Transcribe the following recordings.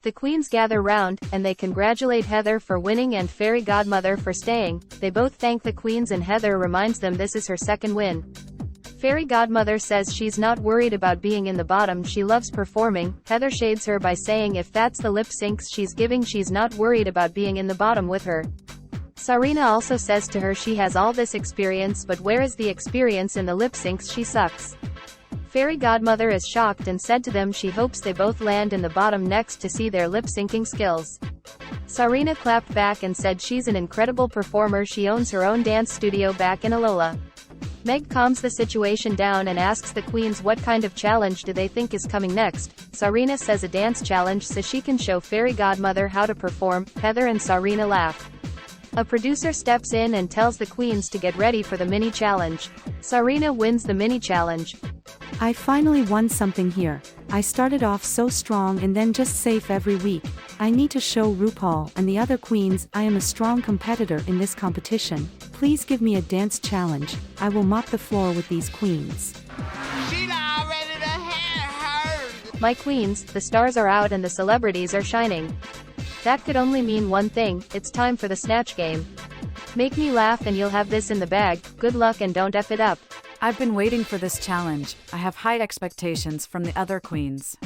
The queens gather round, and they congratulate Heather for winning and Fairy Godmother for staying. They both thank the queens and Heather reminds them this is her second win. Fairy Godmother says she's not worried about being in the bottom, she loves performing. Heather shades her by saying if that's the lip syncs she's giving, she's not worried about being in the bottom with her. Sarina also says to her she has all this experience, but where is the experience in the lip syncs? She sucks. Fairy Godmother is shocked and said to them she hopes they both land in the bottom next to see their lip-syncing skills. Sarina clapped back and said she's an incredible performer, she owns her own dance studio back in Alola. Meg calms the situation down and asks the queens what kind of challenge do they think is coming next. Sarina says a dance challenge so she can show Fairy Godmother how to perform. Heather and Sarina laugh. A producer steps in and tells the queens to get ready for the mini challenge. Sarina wins the mini challenge. I finally won something here. I started off so strong and then just safe every week. I need to show RuPaul and the other queens I am a strong competitor in this competition. Please give me a dance challenge. I will mop the floor with these queens. My queens, the stars are out and the celebrities are shining. That could only mean one thing, it's time for the Snatch game. Make me laugh and you'll have this in the bag. Good luck and don't F it up. I've been waiting for this challenge. I have high expectations from the other queens.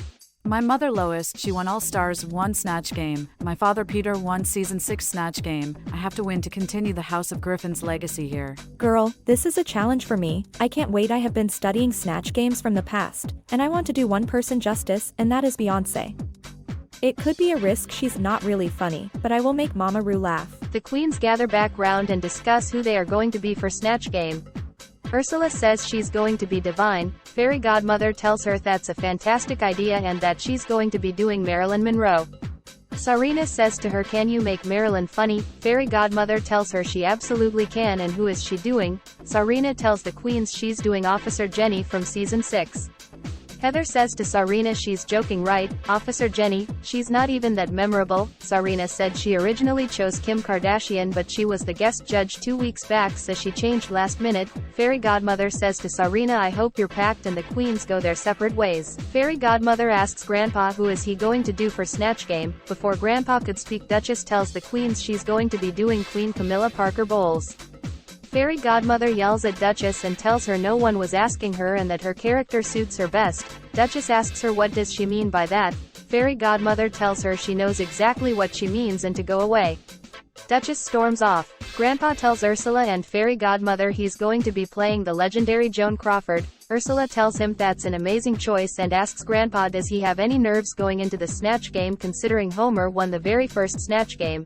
My mother Lois, she won All Stars 1 Snatch game. My father Peter won Season 6 Snatch game. I have to win to continue the House of Griffin's legacy here. Girl, this is a challenge for me. I can't wait. I have been studying Snatch games from the past, and I want to do one person justice, and that is Beyonce. It could be a risk, she's not really funny, but I will make Mama Ru laugh. The queens gather back round and discuss who they are going to be for Snatch game. Ursula says she's going to be Divine. Fairy Godmother tells her that's a fantastic idea and that she's going to be doing Marilyn Monroe. Sarina says to her, can you make Marilyn funny? Fairy Godmother tells her she absolutely can, and who is she doing? Sarina tells the queens she's doing Officer Jenny from Season 6. Heather says to Sarina she's joking, right? Officer Jenny, she's not even that memorable. Sarina said she originally chose Kim Kardashian but she was the guest judge 2 weeks back so she changed last minute. Fairy Godmother says to Sarina I hope you're packed, and the queens go their separate ways. Fairy Godmother asks Grandpa who is he going to do for Snatch game. Before Grandpa could speak, Duchess tells the queens she's going to be doing Queen Camilla Parker Bowles. Fairy Godmother yells at Duchess and tells her no one was asking her and that her character suits her best. Duchess asks her what does she mean by that. Fairy Godmother tells her she knows exactly what she means and to go away. Duchess storms off. Grandpa tells Ursula and Fairy Godmother he's going to be playing the legendary Joan Crawford. Ursula tells him that's an amazing choice and asks Grandpa does he have any nerves going into the Snatch game considering Homer won the very first Snatch game.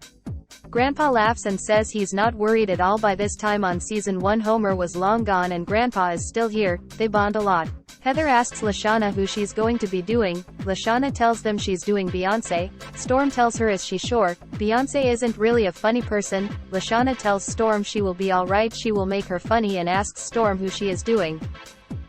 Grandpa laughs and says he's not worried at all. By this time on Season 1 Homer was long gone and Grandpa is still here. They bond a lot. Heather asks Lashana who she's going to be doing. Lashana tells them she's doing Beyonce. Storm tells her is she sure? Beyonce isn't really a funny person. Lashana tells Storm she will be alright, she will make her funny, and asks Storm who she is doing.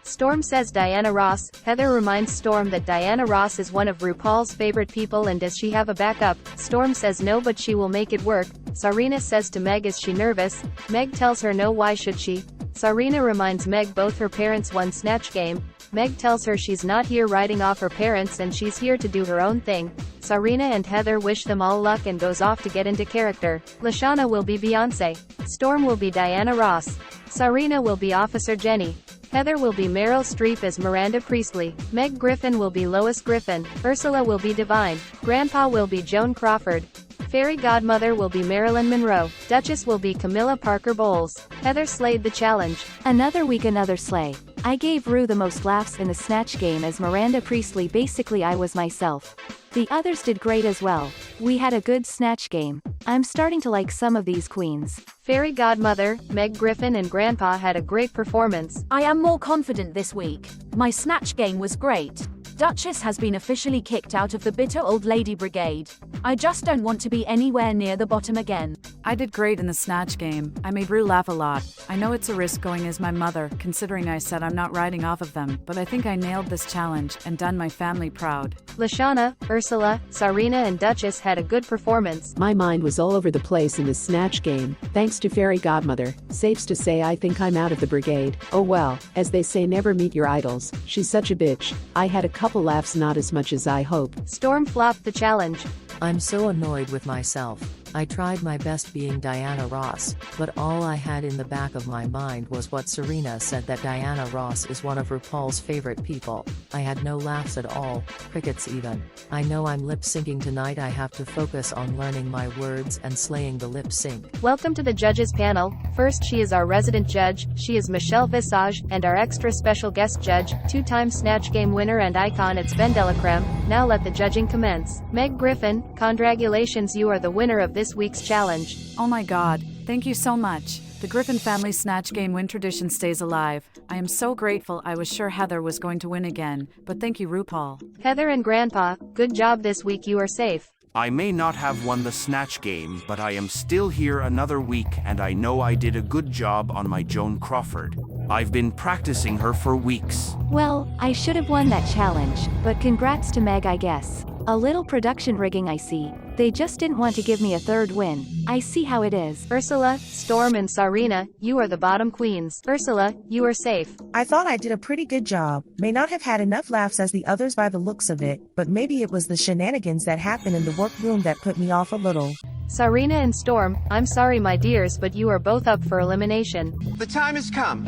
Storm says Diana Ross. Heather reminds Storm that Diana Ross is one of RuPaul's favorite people and does she have a backup? Storm says no but she will make it work. Sarina says to Meg is she nervous? Meg tells her no, why should she? Sarina reminds Meg both her parents won Snatch game. Meg tells her she's not here writing off her parents and she's here to do her own thing. Sarina and Heather wish them all luck and goes off to get into character. Lashana will be Beyonce. Storm will be Diana Ross. Sarina will be Officer Jenny. Heather will be Meryl Streep as Miranda Priestley. Meg Griffin will be Lois Griffin. Ursula will be Divine. Grandpa will be Joan Crawford. Fairy Godmother will be Marilyn Monroe. Duchess will be Camilla Parker Bowles. Heather slayed the challenge. Another week, another slay. I gave Rue the most laughs in the Snatch game as Miranda Priestley. Basically I was myself. The others did great as well. We had a good Snatch game. I'm starting to like some of these queens. Fairy Godmother, Meg Griffin and Grandpa had a great performance. I am more confident this week. My Snatch game was great. Duchess has been officially kicked out of the bitter old lady brigade. I just don't want to be anywhere near the bottom again. I did great in the Snatch game. I made Rue laugh a lot. I know it's a risk going as my mother, considering I said I'm not riding off of them, but I think I nailed this challenge and done my family proud. Lashana, Ursula, Sarina and Duchess had a good performance. My mind was all over the place in the Snatch game, thanks to Fairy Godmother. Safe's to say I think I'm out of the brigade. Oh well, as they say never meet your idols. She's such a bitch. I had a couple couple laughs, not as much as I hope. Storm flopped the challenge. I'm so annoyed with myself. I tried my best being Diana Ross, but all I had in the back of my mind was what Serena said, that Diana Ross is one of RuPaul's favorite people. I had no laughs at all, crickets even. I know I'm lip syncing tonight. I have to focus on learning my words and slaying the lip sync. Welcome to the judges panel. First, she is our resident judge. She is Michelle Visage, and our extra special guest judge, two-time Snatch Game winner and icon, it's Ben Delacreme. Now let the judging commence. Meg Griffin, congratulations, you are the winner of this week's challenge. Oh my god, thank you so much. The Griffin family Snatch Game win tradition stays alive. I am so grateful. I was sure Heather was going to win again, but thank you, RuPaul. Heather and Grandpa, good job this week, you are safe. I may not have won the Snatch Game, but I am still here another week, and I know I did a good job on my Joan Crawford. I've been practicing her for weeks. Well, I should have won that challenge, but congrats to Meg, I guess. A little production rigging, I see. They just didn't want to give me a third win. I see how it is. Ursula, Storm and Sarina, you are the bottom queens. Ursula, you are safe. I thought I did a pretty good job. May not have had enough laughs as the others by the looks of it, but maybe it was the shenanigans that happened in the workroom that put me off a little. Sarina and Storm, I'm sorry my dears, but you are both up for elimination. The time has come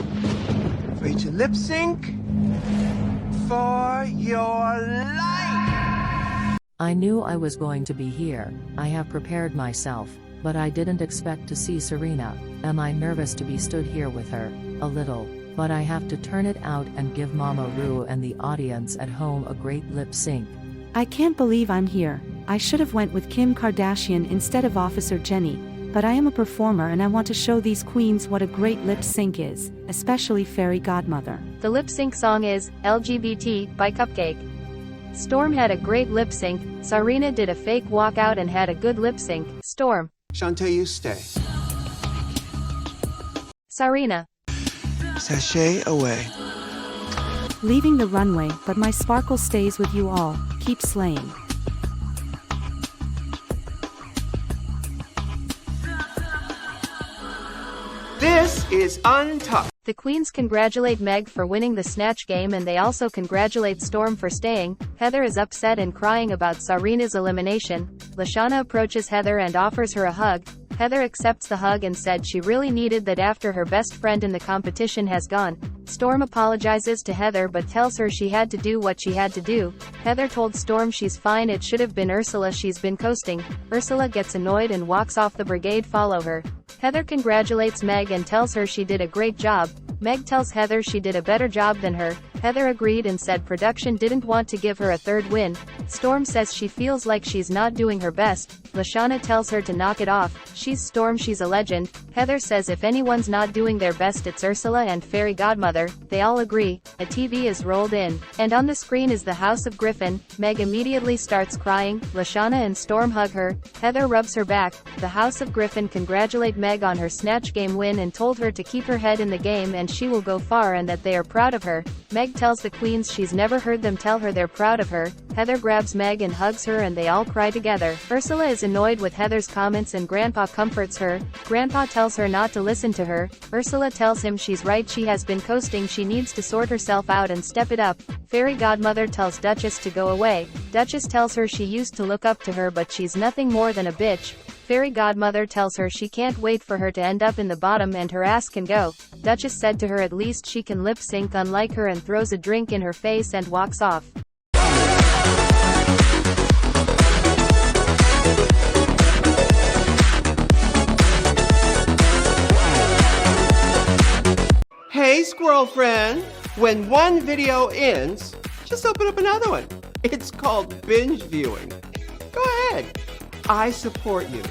for you to lip sync for your life. I knew I was going to be here. I have prepared myself, but I didn't expect to see Serena. Am I nervous to be stood here with her? A little, but I have to turn it out and give Mama Ru and the audience at home a great lip sync. I can't believe I'm here. I should have went with Kim Kardashian instead of Officer Jenny, but I am a performer and I want to show these queens what a great lip sync is, especially Fairy Godmother. The lip sync song is LGBT by Cupcake. Storm had a great lip sync. Sarina did a fake walkout and had a good lip sync. Storm. Shantae, you stay. Sarina. Sashay away. Leaving the runway, but my sparkle stays with you all. Keep slaying. This is Untucked. The queens congratulate Meg for winning the Snatch Game, and they also congratulate Storm for staying. Heather is upset and crying about Sarina's elimination. Lashana approaches Heather and offers her a hug. Heather accepts the hug and said she really needed that after her best friend in the competition has gone. Storm apologizes to Heather but tells her she had to do what she had to do. Heather told Storm she's fine, it should have been Ursula, she's been coasting. Ursula gets annoyed and walks off. The brigade follow her. Heather congratulates Meg and tells her she did a great job. Meg tells Heather she did a better job than her. Heather agreed and said production didn't want to give her a third win. Storm says she feels like she's not doing her best. Lashana tells her to knock it off. She's Storm, she's a legend. Heather says if anyone's not doing their best, it's Ursula and Fairy Godmother. They all agree. A TV is rolled in, and on the screen is the House of Griffin. Meg immediately starts crying. Lashana and Storm hug her. Heather rubs her back. The House of Griffin congratulate Meg on her Snatch Game win and told her to keep her head in the game and she will go far and that they are proud of her. Meg tells the queens she's never heard them tell her they're proud of her. Heather grabs Meg and hugs her and they all cry together. Ursula is annoyed with Heather's comments and Grandpa comforts her. Grandpa tells her not to listen to her. Ursula tells him she's right, she has been coasting, she needs to sort herself out and step it up. Fairy Godmother tells Duchess to go away. Duchess tells her she used to look up to her but she's nothing more than a bitch. Fairy Godmother tells her she can't wait for her to end up in the bottom and her ass can go. Duchess said to her at least she can lip sync unlike her and throws a drink in her face and walks off. Hey, squirrel friend. When one video ends, just open up another one. It's called binge viewing. Go ahead. I support you.